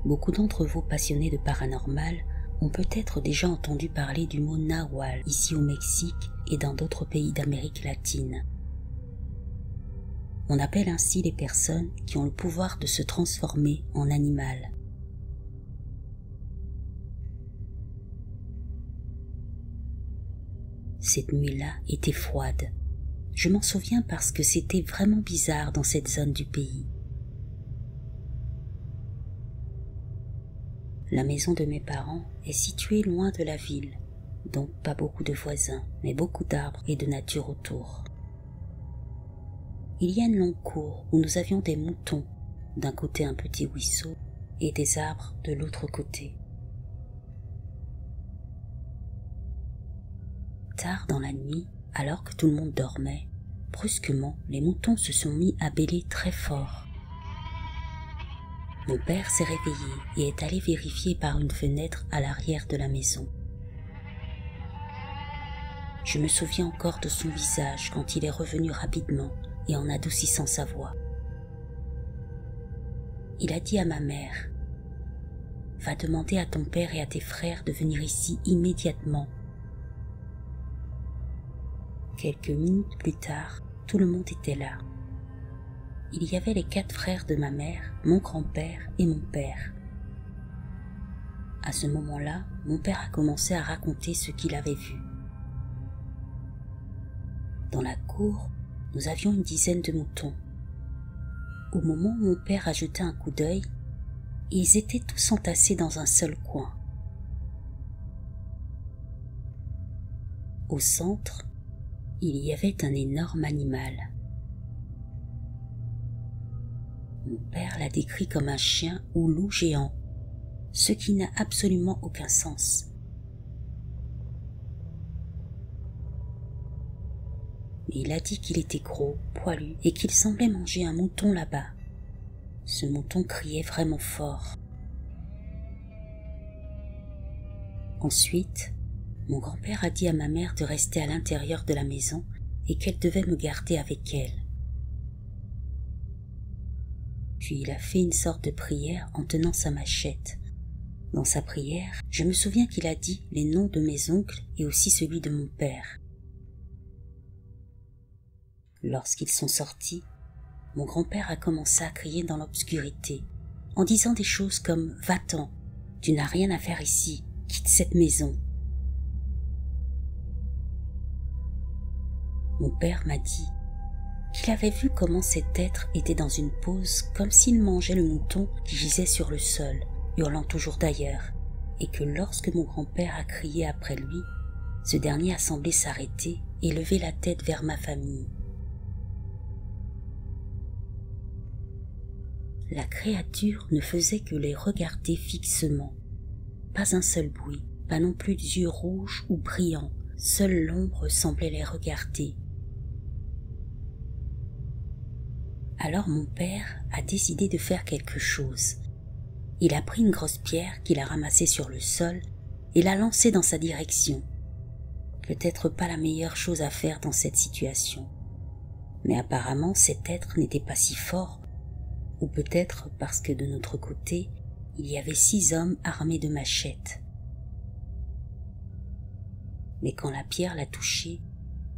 Beaucoup d'entre vous passionnés de paranormal ont peut-être déjà entendu parler du mot Nahual ici au Mexique et dans d'autres pays d'Amérique latine. On appelle ainsi les personnes qui ont le pouvoir de se transformer en animal. Cette nuit-là était froide. Je m'en souviens parce que c'était vraiment bizarre dans cette zone du pays. La maison de mes parents est située loin de la ville, donc pas beaucoup de voisins, mais beaucoup d'arbres et de nature autour. Il y a une longue cour où nous avions des moutons, d'un côté un petit ruisseau et des arbres de l'autre côté. Tard dans la nuit, alors que tout le monde dormait, brusquement les moutons se sont mis à bêler très fort. Mon père s'est réveillé et est allé vérifier par une fenêtre à l'arrière de la maison. Je me souviens encore de son visage quand il est revenu rapidement et en adoucissant sa voix. Il a dit à ma mère : « Va demander à ton père et à tes frères de venir ici immédiatement. » Quelques minutes plus tard, tout le monde était là. Il y avait les 4 frères de ma mère, mon grand-père et mon père. À ce moment-là, mon père a commencé à raconter ce qu'il avait vu. Dans la cour, nous avions une dizaine de moutons. Au moment où mon père a jeté un coup d'œil, ils étaient tous entassés dans un seul coin. Au centre, il y avait un énorme animal. Mon père l'a décrit comme un chien ou loup géant, ce qui n'a absolument aucun sens. Mais il a dit qu'il était gros, poilu et qu'il semblait manger un mouton là-bas. Ce mouton criait vraiment fort. Ensuite, mon grand-père a dit à ma mère de rester à l'intérieur de la maison et qu'elle devait me garder avec elle. Puis il a fait une sorte de prière en tenant sa machette. Dans sa prière, je me souviens qu'il a dit les noms de mes oncles et aussi celui de mon père. Lorsqu'ils sont sortis, mon grand-père a commencé à crier dans l'obscurité, en disant des choses comme « Va-t'en, tu n'as rien à faire ici, quitte cette maison ». Mon père m'a dit qu'il avait vu comment cet être était dans une pose comme s'il mangeait le mouton qui gisait sur le sol, hurlant toujours d'ailleurs, et que lorsque mon grand-père a crié après lui, ce dernier a semblé s'arrêter et lever la tête vers ma famille. La créature ne faisait que les regarder fixement. Pas un seul bruit, pas non plus d'yeux rouges ou brillants, seule l'ombre semblait les regarder. Alors mon père a décidé de faire quelque chose. Il a pris une grosse pierre qu'il a ramassée sur le sol et l'a lancée dans sa direction. Peut-être pas la meilleure chose à faire dans cette situation. Mais apparemment cet être n'était pas si fort, ou peut-être parce que de notre côté, il y avait 6 hommes armés de machettes. Mais quand la pierre l'a touché,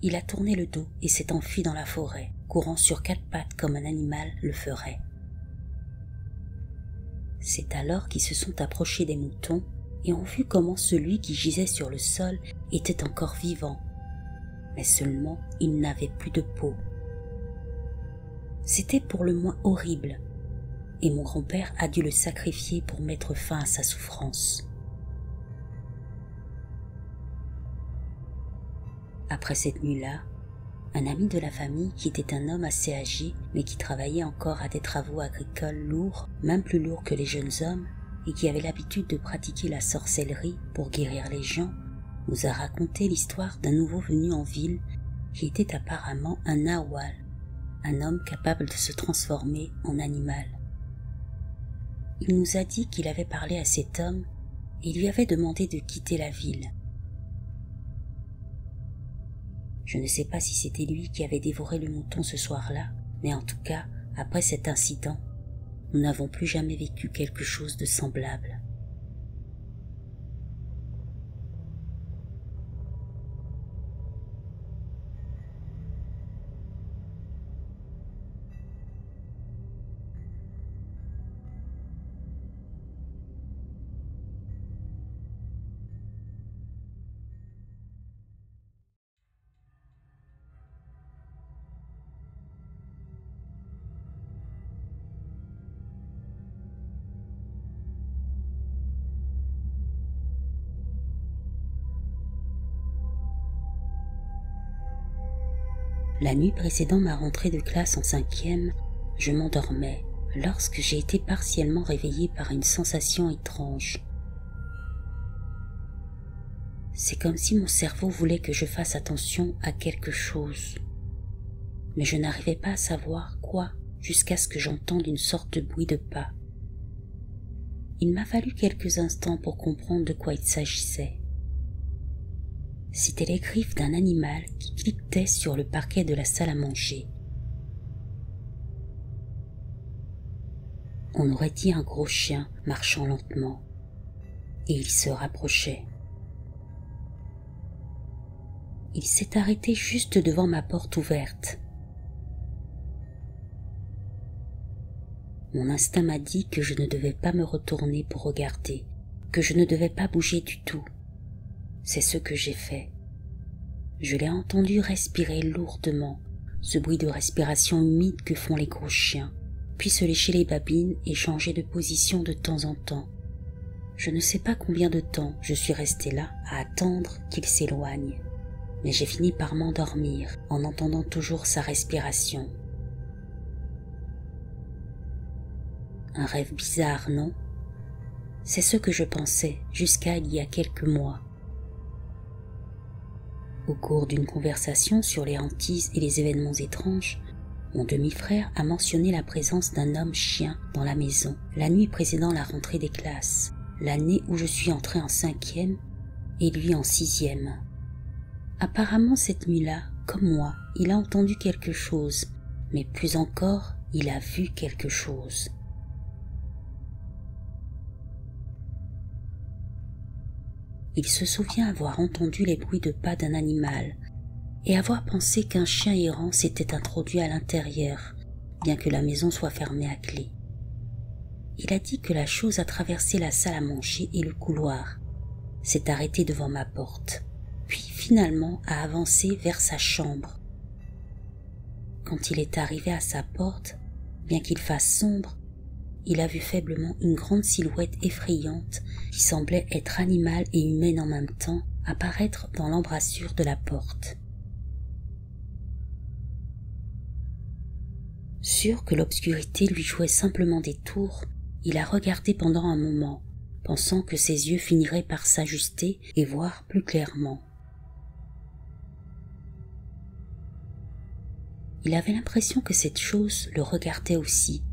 il a tourné le dos et s'est enfui dans la forêt, courant sur 4 pattes comme un animal le ferait. C'est alors qu'ils se sont approchés des moutons et ont vu comment celui qui gisait sur le sol était encore vivant, mais seulement il n'avait plus de peau. C'était pour le moins horrible, et mon grand-père a dû le sacrifier pour mettre fin à sa souffrance. Après cette nuit-là, un ami de la famille qui était un homme assez âgé mais qui travaillait encore à des travaux agricoles lourds, même plus lourds que les jeunes hommes, et qui avait l'habitude de pratiquer la sorcellerie pour guérir les gens, nous a raconté l'histoire d'un nouveau venu en ville qui était apparemment un Nahual, un homme capable de se transformer en animal. Il nous a dit qu'il avait parlé à cet homme et lui avait demandé de quitter la ville. Je ne sais pas si c'était lui qui avait dévoré le mouton ce soir-là, mais en tout cas, après cet incident, nous n'avons plus jamais vécu quelque chose de semblable. La nuit précédant ma rentrée de classe en 5e, je m'endormais lorsque j'ai été partiellement réveillée par une sensation étrange. C'est comme si mon cerveau voulait que je fasse attention à quelque chose. Mais je n'arrivais pas à savoir quoi jusqu'à ce que j'entende une sorte de bruit de pas. Il m'a fallu quelques instants pour comprendre de quoi il s'agissait. C'étaient les griffes d'un animal qui cliquetait sur le parquet de la salle à manger. On aurait dit un gros chien marchant lentement, et il se rapprochait. Il s'est arrêté juste devant ma porte ouverte. Mon instinct m'a dit que je ne devais pas me retourner pour regarder, que je ne devais pas bouger du tout. C'est ce que j'ai fait. Je l'ai entendu respirer lourdement, ce bruit de respiration humide que font les gros chiens, puis se lécher les babines et changer de position de temps en temps. Je ne sais pas combien de temps je suis restée là à attendre qu'il s'éloigne, mais j'ai fini par m'endormir en entendant toujours sa respiration. Un rêve bizarre, non? C'est ce que je pensais jusqu'à il y a quelques mois. Au cours d'une conversation sur les hantises et les événements étranges, mon demi-frère a mentionné la présence d'un homme-chien dans la maison la nuit précédant la rentrée des classes, l'année où je suis entrée en 5e et lui en 6e. Apparemment cette nuit-là, comme moi, il a entendu quelque chose, mais plus encore, il a vu quelque chose. Il se souvient avoir entendu les bruits de pas d'un animal et avoir pensé qu'un chien errant s'était introduit à l'intérieur, bien que la maison soit fermée à clé. Il a dit que la chose a traversé la salle à manger et le couloir, s'est arrêté devant ma porte, puis finalement a avancé vers sa chambre. Quand il est arrivé à sa porte, bien qu'il fasse sombre, il a vu faiblement une grande silhouette effrayante qui semblait être animale et humaine en même temps apparaître dans l'embrasure de la porte. Sûr que l'obscurité lui jouait simplement des tours, il a regardé pendant un moment, pensant que ses yeux finiraient par s'ajuster et voir plus clairement. Il avait l'impression que cette chose le regardait aussi.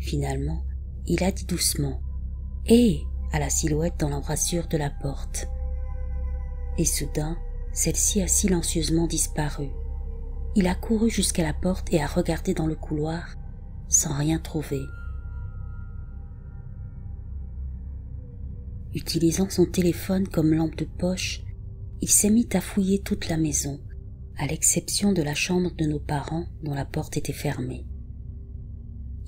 Finalement, il a dit doucement « Hé !» à la silhouette dans l'embrasure de la porte. Et soudain, celle-ci a silencieusement disparu. Il a couru jusqu'à la porte et a regardé dans le couloir, sans rien trouver. Utilisant son téléphone comme lampe de poche, il s'est mis à fouiller toute la maison, à l'exception de la chambre de nos parents dont la porte était fermée.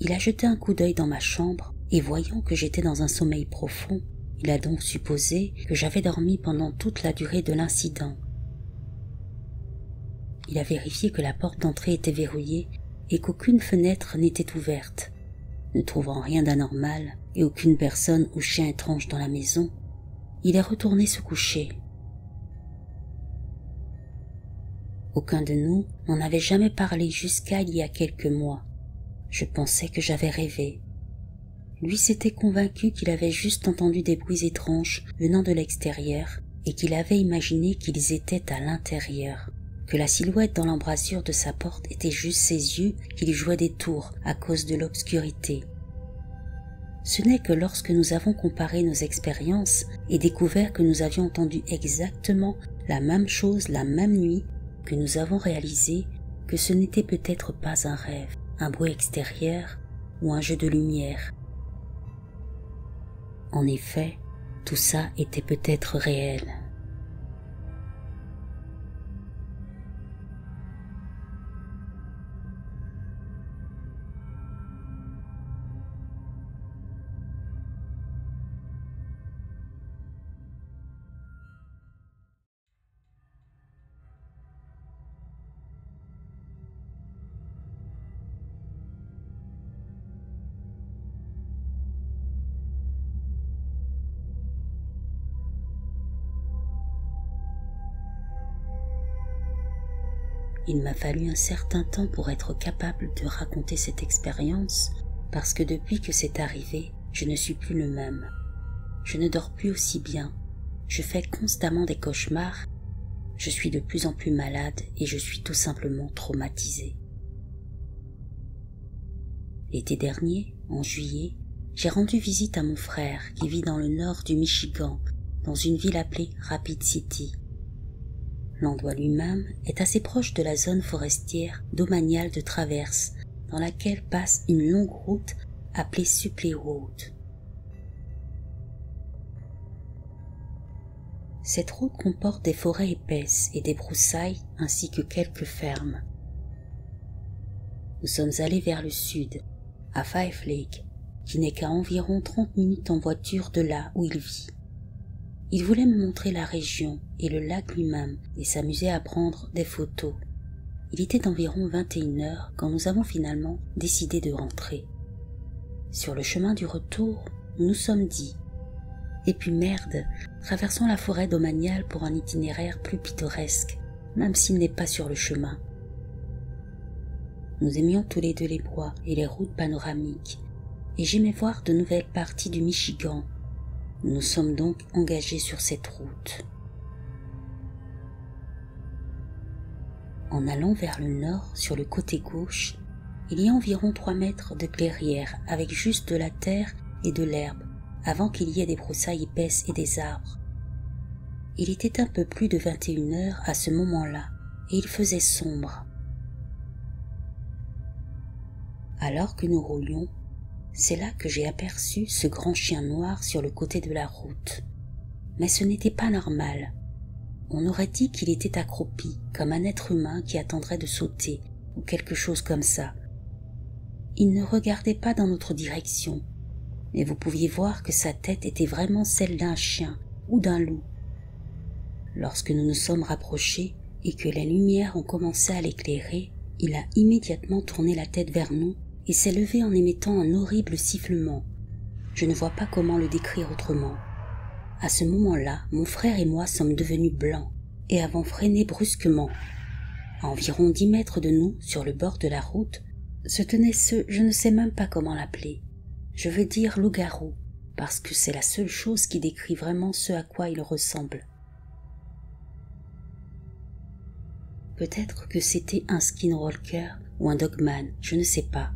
Il a jeté un coup d'œil dans ma chambre et voyant que j'étais dans un sommeil profond, il a donc supposé que j'avais dormi pendant toute la durée de l'incident. Il a vérifié que la porte d'entrée était verrouillée et qu'aucune fenêtre n'était ouverte. Ne trouvant rien d'anormal et aucune personne ou chien étrange dans la maison, il est retourné se coucher. Aucun de nous n'en avait jamais parlé jusqu'à il y a quelques mois. Je pensais que j'avais rêvé. Lui s'était convaincu qu'il avait juste entendu des bruits étranges venant de l'extérieur et qu'il avait imaginé qu'ils étaient à l'intérieur, que la silhouette dans l'embrasure de sa porte était juste ses yeux qui lui jouaient des tours à cause de l'obscurité. Ce n'est que lorsque nous avons comparé nos expériences et découvert que nous avions entendu exactement la même chose la même nuit que nous avons réalisé que ce n'était peut-être pas un rêve, un bruit extérieur, ou un jeu de lumière. En effet, tout ça était peut-être réel. Il m'a fallu un certain temps pour être capable de raconter cette expérience, parce que depuis que c'est arrivé, je ne suis plus le même. Je ne dors plus aussi bien, je fais constamment des cauchemars, je suis de plus en plus malade et je suis tout simplement traumatisée. L'été dernier, en juillet, j'ai rendu visite à mon frère qui vit dans le nord du Michigan, dans une ville appelée Rapid City. L'endroit lui-même est assez proche de la zone forestière domaniale de traverse, dans laquelle passe une longue route appelée Supply Road. Cette route comporte des forêts épaisses et des broussailles ainsi que quelques fermes. Nous sommes allés vers le sud, à Five Lake, qui n'est qu'à environ 30 minutes en voiture de là où il vit. Il voulait me montrer la région et le lac lui-même et s'amuser à prendre des photos. Il était environ 21h quand nous avons finalement décidé de rentrer. Sur le chemin du retour, nous nous sommes dit « Et puis merde, traversons la forêt domaniale pour un itinéraire plus pittoresque, même s'il n'est pas sur le chemin. » Nous aimions tous les deux les bois et les routes panoramiques, et j'aimais voir de nouvelles parties du Michigan. Nous nous sommes donc engagés sur cette route. En allant vers le nord, sur le côté gauche, il y a environ 3 mètres de clairière avec juste de la terre et de l'herbe, avant qu'il y ait des broussailles épaisses et des arbres. Il était un peu plus de 21h à ce moment-là, et il faisait sombre. Alors que nous roulions, c'est là que j'ai aperçu ce grand chien noir sur le côté de la route. Mais ce n'était pas normal. On aurait dit qu'il était accroupi, comme un être humain qui attendrait de sauter, ou quelque chose comme ça. Il ne regardait pas dans notre direction, mais vous pouviez voir que sa tête était vraiment celle d'un chien ou d'un loup. Lorsque nous nous sommes rapprochés et que les lumières ont commencé à l'éclairer, il a immédiatement tourné la tête vers nous et s'est levé en émettant un horrible sifflement. Je ne vois pas comment le décrire autrement. À ce moment-là, mon frère et moi sommes devenus blancs et avons freiné brusquement. À environ 10 mètres de nous, sur le bord de la route, se tenait je ne sais même pas comment l'appeler. Je veux dire loup-garou, parce que c'est la seule chose qui décrit vraiment ce à quoi il ressemble. Peut-être que c'était un skinwalker ou un dogman, je ne sais pas.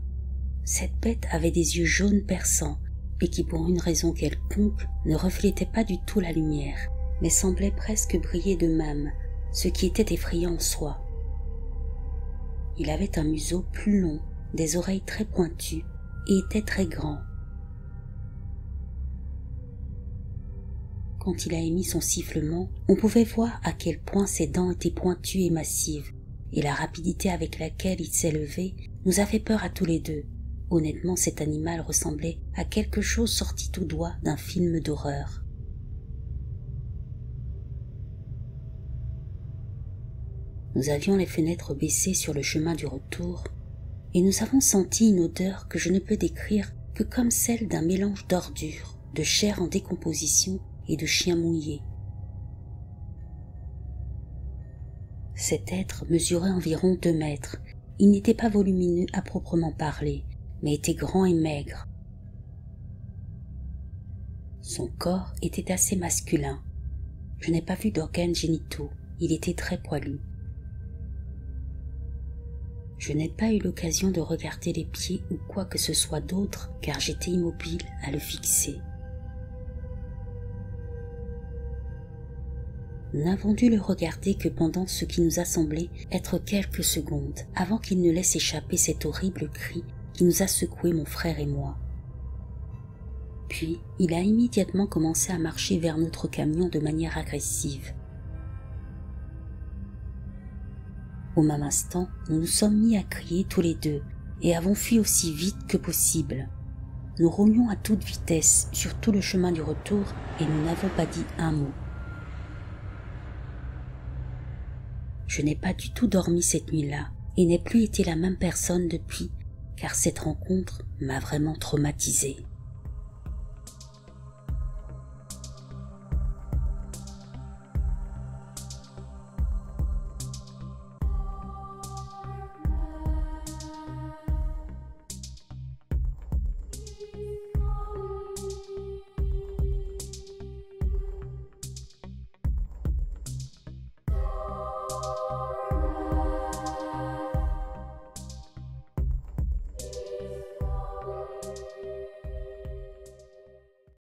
Cette bête avait des yeux jaunes perçants et qui, pour une raison quelconque, ne reflétaient pas du tout la lumière, mais semblaient presque briller d'eux-mêmes, ce qui était effrayant en soi. Il avait un museau plus long, des oreilles très pointues et était très grand. Quand il a émis son sifflement, on pouvait voir à quel point ses dents étaient pointues et massives, et la rapidité avec laquelle il s'est levé nous a fait peur à tous les deux. Honnêtement, cet animal ressemblait à quelque chose sorti tout droit d'un film d'horreur. Nous avions les fenêtres baissées sur le chemin du retour, et nous avons senti une odeur que je ne peux décrire que comme celle d'un mélange d'ordures, de chair en décomposition et de chien mouillé. Cet être mesurait environ 2 mètres. Il n'était pas volumineux à proprement parler, mais était grand et maigre. Son corps était assez masculin. Je n'ai pas vu d'organes génitaux, il était très poilu. Je n'ai pas eu l'occasion de regarder les pieds ou quoi que ce soit d'autre, car j'étais immobile à le fixer. Nous n'avons dû le regarder que pendant ce qui nous a semblé être quelques secondes, avant qu'il ne laisse échapper cet horrible cri qui nous a secoués, mon frère et moi. Puis, il a immédiatement commencé à marcher vers notre camion de manière agressive. Au même instant, nous nous sommes mis à crier tous les deux et avons fui aussi vite que possible. Nous roulions à toute vitesse sur tout le chemin du retour et nous n'avons pas dit un mot. Je n'ai pas du tout dormi cette nuit-là et n'ai plus été la même personne depuis, car cette rencontre m'a vraiment traumatisée.